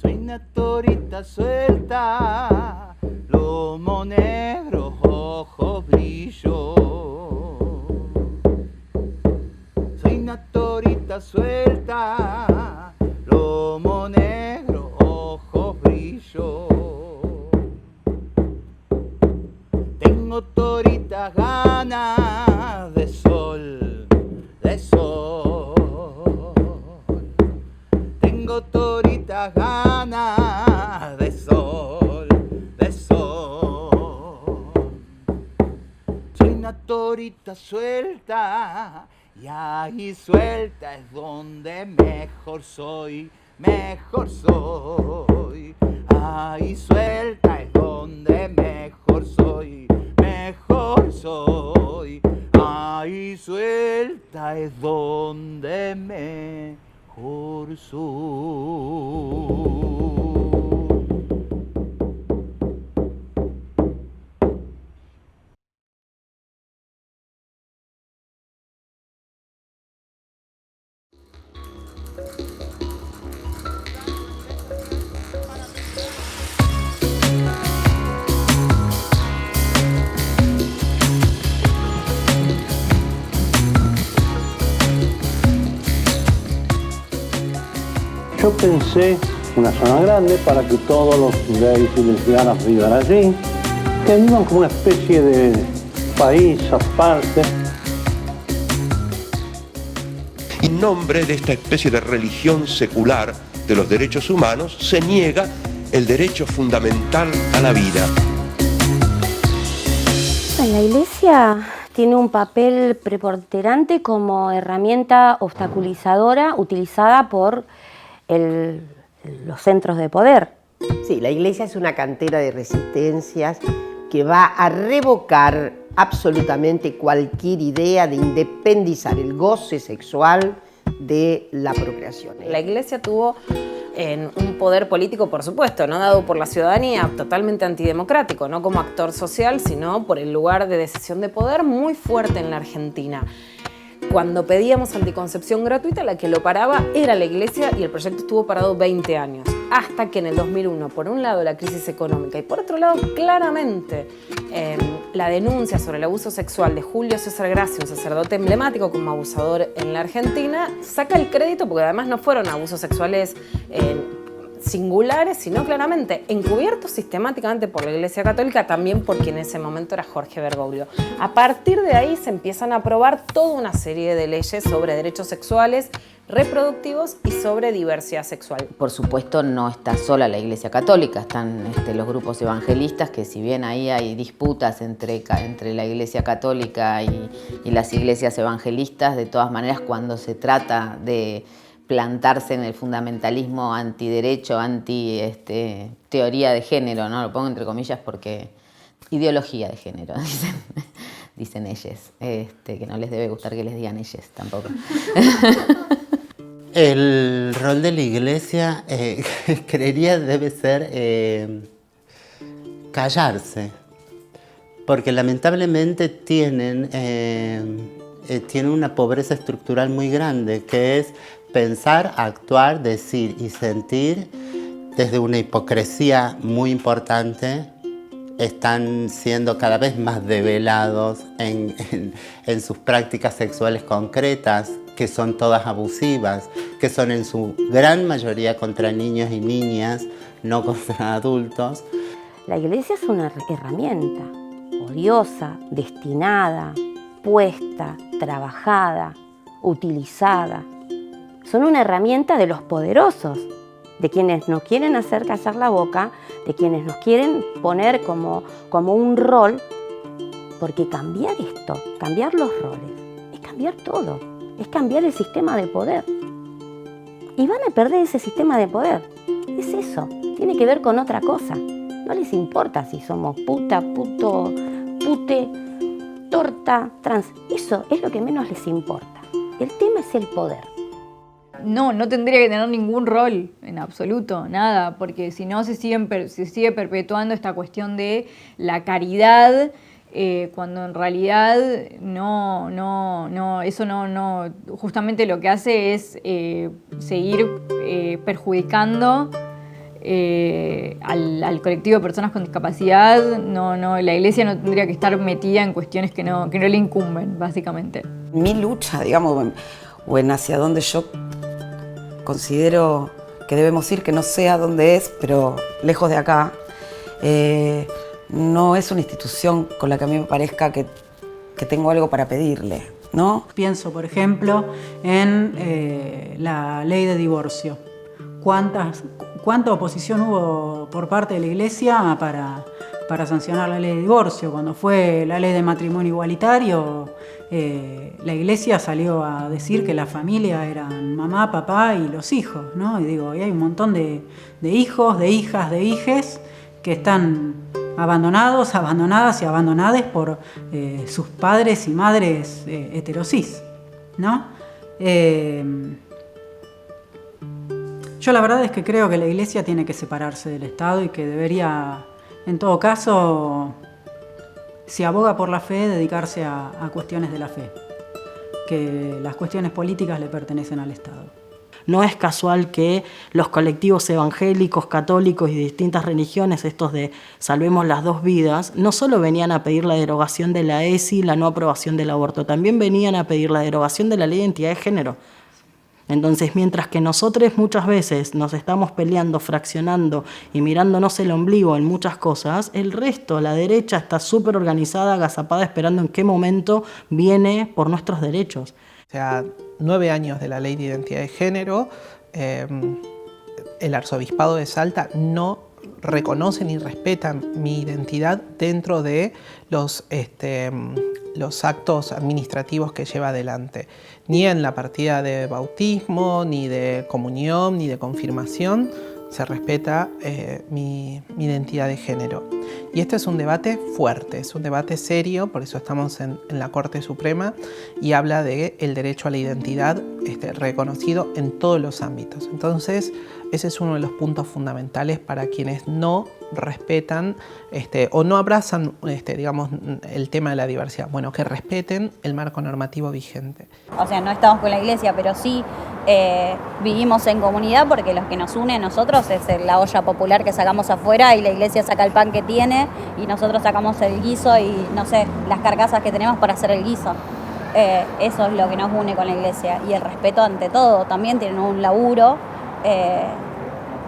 Soy una torita suelta, lomo negro, ojo brillo. Soy una torita suelta, lomo negro, ojo brillo. Tengo toritas ganas de sol, de sol. Tengo toritas ganas de sol, de sol. Soy una torita suelta y ahí suelta es donde mejor soy, mejor soy. Ahí suelta es donde mejor soy, mejor soy. Ahí suelta es donde mejor soy. Yo pensé una zona grande para que todos los gays y lesbianas vivan allí, que vivan como una especie de país aparte. En nombre de esta especie de religión secular de los derechos humanos, se niega el derecho fundamental a la vida. La Iglesia tiene un papel preponderante como herramienta obstaculizadora utilizada por los centros de poder. Sí, la Iglesia es una cantera de resistencias que va a revocar absolutamente cualquier idea de independizar el goce sexual de la procreación. La Iglesia tuvo un poder político, por supuesto, no dado por la ciudadanía, totalmente antidemocrático, no como actor social, sino por el lugar de decisión de poder muy fuerte en la Argentina. Cuando pedíamos anticoncepción gratuita, la que lo paraba era la Iglesia y el proyecto estuvo parado 20 años. Hasta que en el 2001, por un lado, la crisis económica y por otro lado, claramente, la denuncia sobre el abuso sexual de Julio César Grassi, un sacerdote emblemático como abusador en la Argentina, saca el crédito porque además no fueron abusos sexuales singulares, sino claramente encubiertos sistemáticamente por la Iglesia Católica, también por quien en ese momento era Jorge Bergoglio. A partir de ahí se empiezan a aprobar toda una serie de leyes sobre derechos sexuales, reproductivos y sobre diversidad sexual. Por supuesto, no está sola la Iglesia Católica, están los grupos evangelistas, que si bien ahí hay disputas entre la Iglesia Católica y las iglesias evangelistas, de todas maneras, cuando se trata de plantarse en el fundamentalismo antiderecho, teoría de género, ¿no? Lo pongo entre comillas porque ideología de género, dicen ellas, que no les debe gustar que les digan ellas tampoco. El rol de la Iglesia, creería, debe ser callarse, porque lamentablemente tienen una pobreza estructural muy grande, que es pensar, actuar, decir y sentir desde una hipocresía muy importante. Están siendo cada vez más develados en sus prácticas sexuales concretas, que son todas abusivas, que son en su gran mayoría contra niños y niñas, no contra adultos. La Iglesia es una herramienta odiosa, destinada, puesta, trabajada, utilizada. Son una herramienta de los poderosos, de quienes nos quieren hacer callar la boca, de quienes nos quieren poner como un rol, porque cambiar esto, cambiar los roles, es cambiar todo, es cambiar el sistema de poder. Y van a perder ese sistema de poder, es eso, tiene que ver con otra cosa. No les importa si somos puta, puto, pute, torta, trans, eso es lo que menos les importa. El tema es el poder. No tendría que tener ningún rol en absoluto, nada, porque si no se sigue perpetuando esta cuestión de la caridad, cuando en realidad eso no, justamente lo que hace es seguir perjudicando al colectivo de personas con discapacidad, la iglesia no tendría que estar metida en cuestiones que no le incumben, básicamente. Mi lucha, digamos, o en hacia donde yo considero que debemos ir, que no sé a dónde es, pero lejos de acá, no es una institución con la que a mí me parezca que tengo algo para pedirle, ¿no? Pienso, por ejemplo, en la ley de divorcio. ¿Cuánta oposición hubo por parte de la Iglesia para sancionar la ley de divorcio? Cuando fue la ley de matrimonio igualitario, la Iglesia salió a decir que la familia eran mamá, papá y los hijos, ¿no? Y digo, y hay un montón de hijos, de hijas, de hijes que están abandonados, abandonadas y abandonades por sus padres y madres heterosis, ¿no? Yo la verdad es que creo que la Iglesia tiene que separarse del Estado y que debería, en todo caso, si aboga por la fe, dedicarse a cuestiones de la fe, que las cuestiones políticas le pertenecen al Estado. No es casual que los colectivos evangélicos, católicos y de distintas religiones, estos de Salvemos las Dos Vidas, no solo venían a pedir la derogación de la ESI, la no aprobación del aborto, también venían a pedir la derogación de la ley de identidad de género. Entonces, mientras que nosotros muchas veces nos estamos peleando, fraccionando y mirándonos el ombligo en muchas cosas, el resto, la derecha, está súper organizada, agazapada, esperando en qué momento viene por nuestros derechos. O sea, 9 años de la Ley de Identidad de Género, el Arzobispado de Salta no reconoce ni respeta mi identidad dentro de los actos administrativos que lleva adelante. Ni en la partida de bautismo, ni de comunión, ni de confirmación se respeta mi identidad de género. Y este es un debate fuerte, es un debate serio, por eso estamos en la Corte Suprema y habla del derecho a la identidad reconocido en todos los ámbitos. Entonces, ese es uno de los puntos fundamentales para quienes no respetan o no abrazan digamos, el tema de la diversidad. Bueno, que respeten el marco normativo vigente. O sea, no estamos con la iglesia, pero sí vivimos en comunidad porque lo que nos une a nosotros es la olla popular que sacamos afuera y la iglesia saca el pan que tiene y nosotros sacamos el guiso y, no sé, las carcasas que tenemos para hacer el guiso. Eso es lo que nos une con la iglesia y el respeto ante todo. También tienen un laburo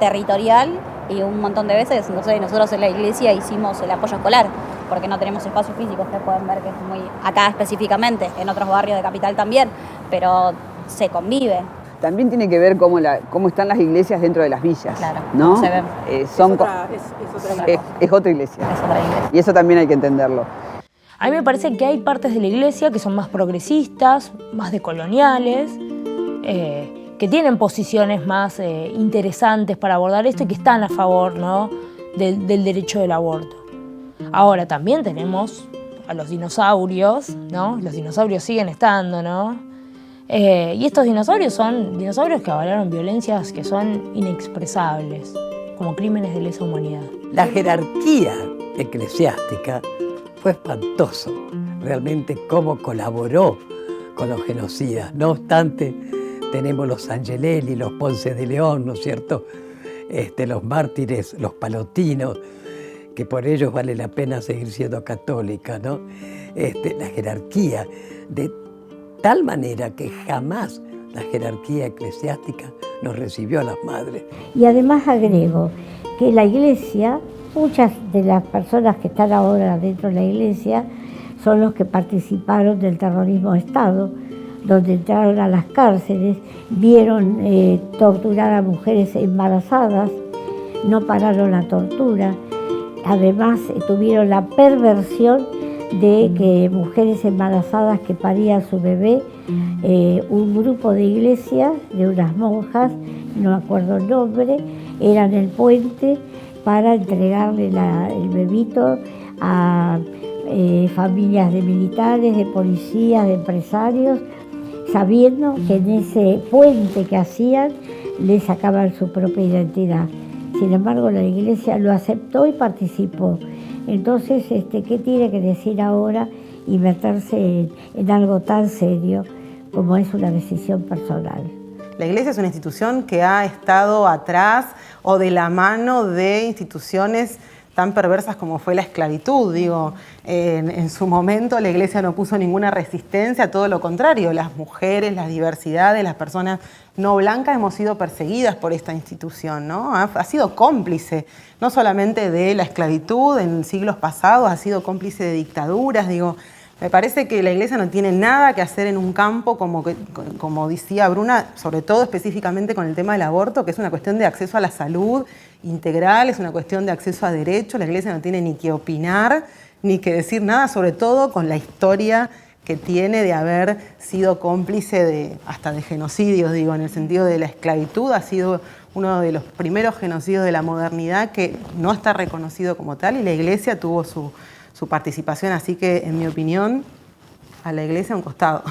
territorial y un montón de veces, entonces nosotros en la iglesia hicimos el apoyo escolar porque no tenemos espacios físicos, ustedes pueden ver que es muy acá específicamente, en otros barrios de Capital también, pero se convive. También tiene que ver cómo están las iglesias dentro de las villas, claro, ¿no? Se ven. Es otra iglesia. Y eso también hay que entenderlo. A mí me parece que hay partes de la iglesia que son más progresistas, más decoloniales, que tienen posiciones más interesantes para abordar esto y que están a favor, ¿no?, del derecho del aborto. Ahora también tenemos a los dinosaurios, ¿no? Los dinosaurios siguen estando, ¿no? Y estos dinosaurios son dinosaurios que avalaron violencias que son inexpresables, como crímenes de lesa humanidad. La jerarquía eclesiástica fue espantoso, realmente cómo colaboró con los genocidas. No obstante, tenemos los Angelelli, los Ponce de León, ¿no es cierto? Los mártires, los palotinos, que por ellos vale la pena seguir siendo católica, ¿no? La jerarquía, de tal manera que jamás la jerarquía eclesiástica nos recibió a las madres. Y además agrego que la iglesia, muchas de las personas que están ahora dentro de la iglesia son los que participaron del terrorismo de Estado, donde entraron a las cárceles, vieron torturar a mujeres embarazadas, no pararon la tortura, además tuvieron la perversión de que mujeres embarazadas que parían su bebé, un grupo de iglesias, de unas monjas, no me acuerdo el nombre, eran el puente para entregarle el bebito a familias de militares, de policías, de empresarios, sabiendo que en ese puente que hacían les sacaban su propia identidad. Sin embargo, la iglesia lo aceptó y participó. Entonces, ¿qué tiene que decir ahora y meterse en algo tan serio como es una decisión personal? La Iglesia es una institución que ha estado atrás o de la mano de instituciones tan perversas como fue la esclavitud. Digo, en su momento la Iglesia no puso ninguna resistencia, todo lo contrario. Las mujeres, las diversidades, las personas no blancas hemos sido perseguidas por esta institución, ¿no? Ha sido cómplice, no solamente de la esclavitud en siglos pasados, ha sido cómplice de dictaduras. Digo, me parece que la Iglesia no tiene nada que hacer en un campo, como decía Bruna, sobre todo específicamente con el tema del aborto, que es una cuestión de acceso a la salud integral, es una cuestión de acceso a derechos. La Iglesia no tiene ni que opinar, ni que decir nada, sobre todo con la historia que tiene de haber sido cómplice hasta de genocidios, digo, en el sentido de la esclavitud. Ha sido uno de los primeros genocidios de la modernidad que no está reconocido como tal, y la Iglesia tuvo su participación, así que, en mi opinión, a la Iglesia a un costado.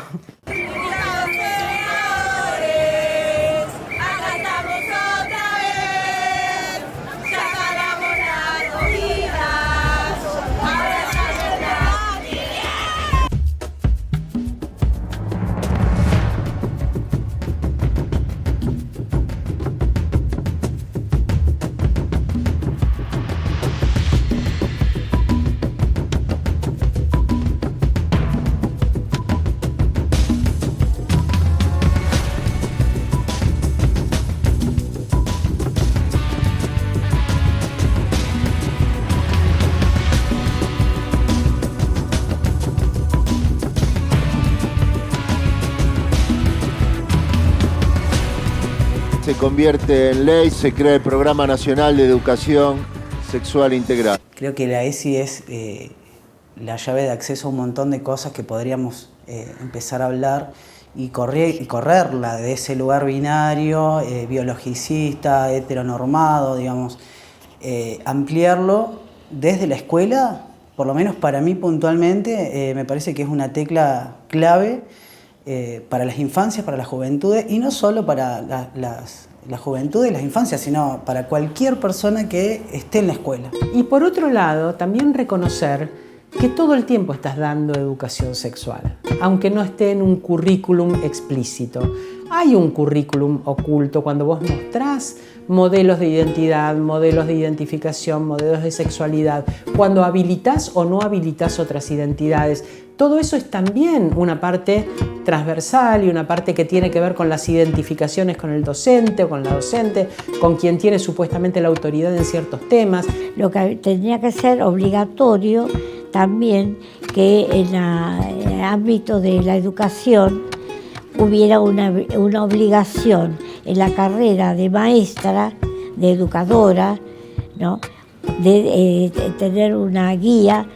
Se convierte en ley, se crea el Programa Nacional de Educación Sexual Integral. Creo que la ESI es la llave de acceso a un montón de cosas que podríamos empezar a hablar y correrla de ese lugar binario, biologicista, heteronormado, digamos, ampliarlo desde la escuela, por lo menos para mí puntualmente, me parece que es una tecla clave para las infancias, para las juventudes, y no solo para la juventud y las infancias, sino para cualquier persona que esté en la escuela. Y por otro lado, también reconocer que todo el tiempo estás dando educación sexual, aunque no esté en un currículum explícito. Hay un currículum oculto cuando vos mostrás modelos de identidad, modelos de identificación, modelos de sexualidad, cuando habilitás o no habilitás otras identidades. Todo eso es también una parte transversal y una parte que tiene que ver con las identificaciones con el docente o con la docente, con quien tiene supuestamente la autoridad en ciertos temas. Lo que tendría que ser obligatorio también que en el ámbito de la educación hubiera una obligación en la carrera de maestra, de educadora, ¿no? de tener una guía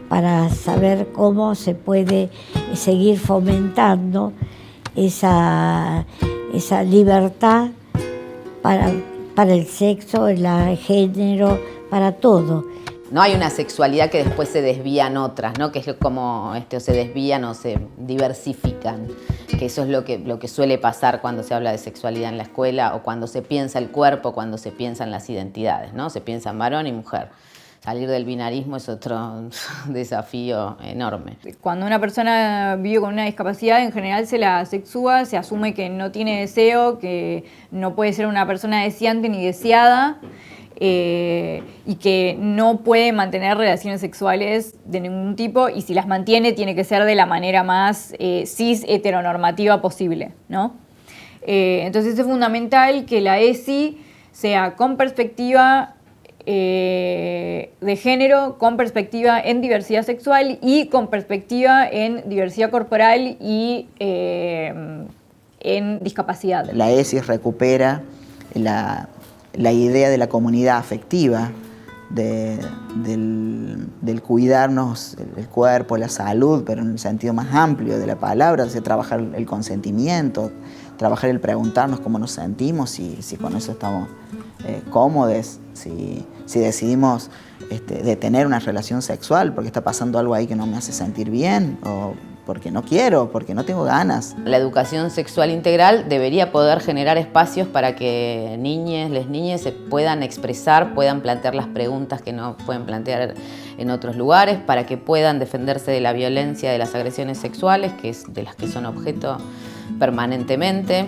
para saber cómo se puede seguir fomentando esa libertad para el sexo, el género, para todo. No hay una sexualidad que después se desvían otras, ¿no? Que es como o se desvían o se diversifican, que eso es lo que suele pasar cuando se habla de sexualidad en la escuela o cuando se piensa el cuerpo, cuando se piensan las identidades, ¿no? Se piensa en varón y mujer. Salir del binarismo es otro desafío enorme. Cuando una persona vive con una discapacidad, en general se la sexúa, se asume que no tiene deseo, que no puede ser una persona deseante ni deseada, y que no puede mantener relaciones sexuales de ningún tipo, y si las mantiene tiene que ser de la manera más cis heteronormativa posible, ¿no? Entonces es fundamental que la ESI sea con perspectiva de género, con perspectiva en diversidad sexual y con perspectiva en diversidad corporal y en discapacidad. La ESI recupera la idea de la comunidad afectiva, del cuidarnos el cuerpo, la salud, pero en el sentido más amplio de la palabra, de trabajar el consentimiento, trabajar el preguntarnos cómo nos sentimos, si con eso estamos cómodos, si decidimos detener una relación sexual porque está pasando algo ahí que no me hace sentir bien, o porque no quiero, porque no tengo ganas. La educación sexual integral debería poder generar espacios para que las niñas se puedan expresar, puedan plantear las preguntas que no pueden plantear en otros lugares, para que puedan defenderse de la violencia, de las agresiones sexuales, que es de las que son objeto permanentemente.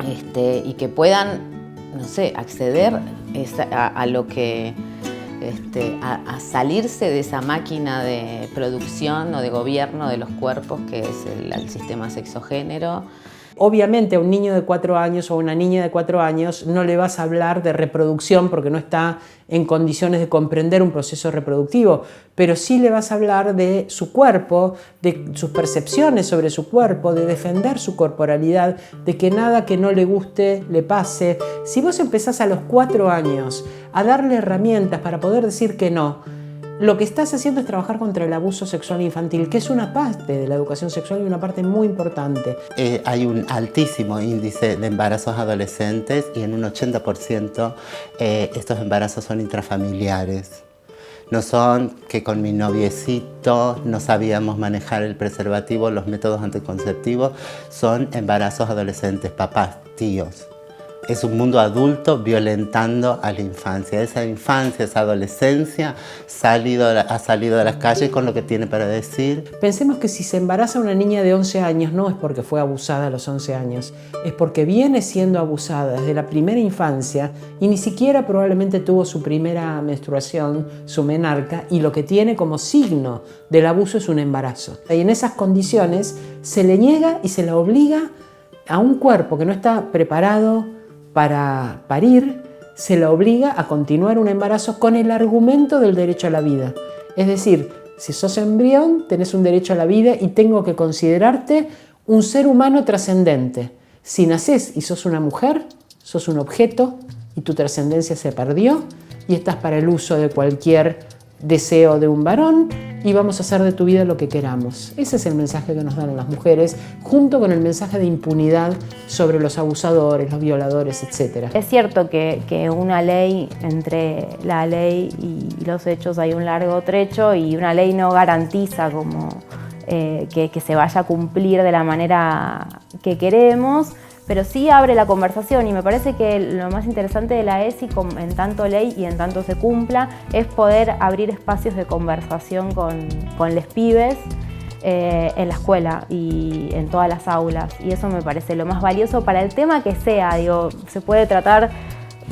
y que puedan, no sé, acceder a lo que, a salirse de esa máquina de producción o de gobierno de los cuerpos que es el sistema sexogénero. Obviamente a un niño de 4 años o a una niña de 4 años no le vas a hablar de reproducción porque no está en condiciones de comprender un proceso reproductivo, pero sí le vas a hablar de su cuerpo, de sus percepciones sobre su cuerpo, de defender su corporalidad, de que nada que no le guste le pase. Si vos empezás a los 4 años a darle herramientas para poder decir que no, lo que estás haciendo es trabajar contra el abuso sexual infantil, que es una parte de la educación sexual y una parte muy importante. Hay un altísimo índice de embarazos adolescentes y en un 80% estos embarazos son intrafamiliares. No son que con mi noviecito no sabíamos manejar el preservativo, los métodos anticonceptivos, son embarazos adolescentes, papás, tíos. Es un mundo adulto violentando a la infancia. Esa infancia, esa adolescencia ha salido de las calles con lo que tiene para decir. Pensemos que si se embaraza una niña de 11 años no es porque fue abusada a los 11 años, es porque viene siendo abusada desde la primera infancia y ni siquiera probablemente tuvo su primera menstruación, su menarca, y lo que tiene como signo del abuso es un embarazo. Y en esas condiciones se le niega y se la obliga a un cuerpo que no está preparado para parir, se la obliga a continuar un embarazo con el argumento del derecho a la vida. Es decir, si sos embrión, tenés un derecho a la vida y tengo que considerarte un ser humano trascendente. Si nacés y sos una mujer, sos un objeto y tu trascendencia se perdió y estás para el uso de cualquier deseo de un varón y vamos a hacer de tu vida lo que queramos. Ese es el mensaje que nos dan las mujeres, junto con el mensaje de impunidad sobre los abusadores, los violadores, etc. Es cierto que una ley, entre la ley y los hechos hay un largo trecho y una ley no garantiza como que se vaya a cumplir de la manera que queremos, pero sí abre la conversación y me parece que lo más interesante de la ESI, en tanto ley y en tanto se cumpla, es poder abrir espacios de conversación con les pibes en la escuela y en todas las aulas, y eso me parece lo más valioso para el tema que sea. Digo, se puede tratar,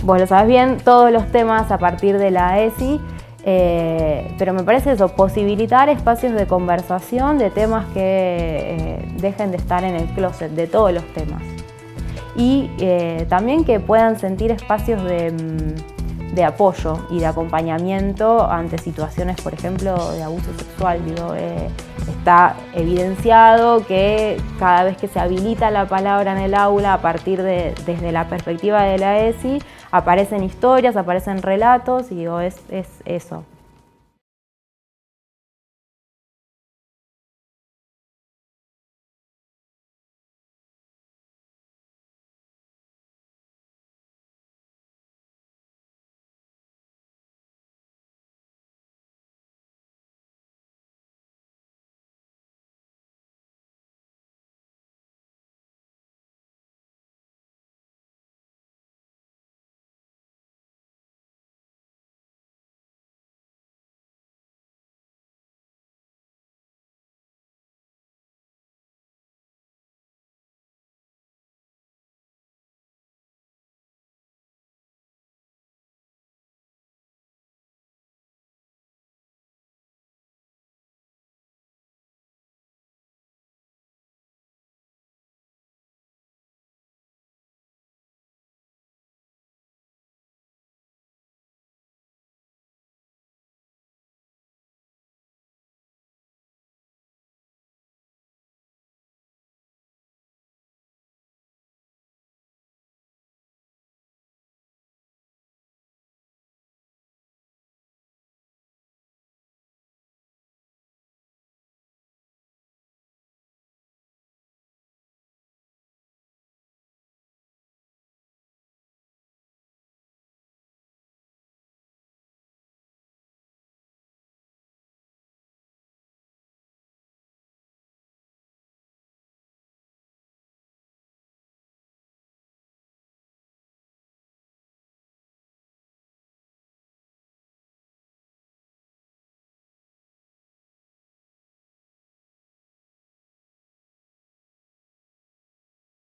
vos lo sabés bien, todos los temas a partir de la ESI, pero me parece eso, posibilitar espacios de conversación de temas que dejen de estar en el closet, de todos los temas. Y también que puedan sentir espacios de apoyo y de acompañamiento ante situaciones, por ejemplo, de abuso sexual. Digo, está evidenciado que cada vez que se habilita la palabra en el aula, a partir desde la perspectiva de la ESI, aparecen historias, aparecen relatos, y digo, es eso.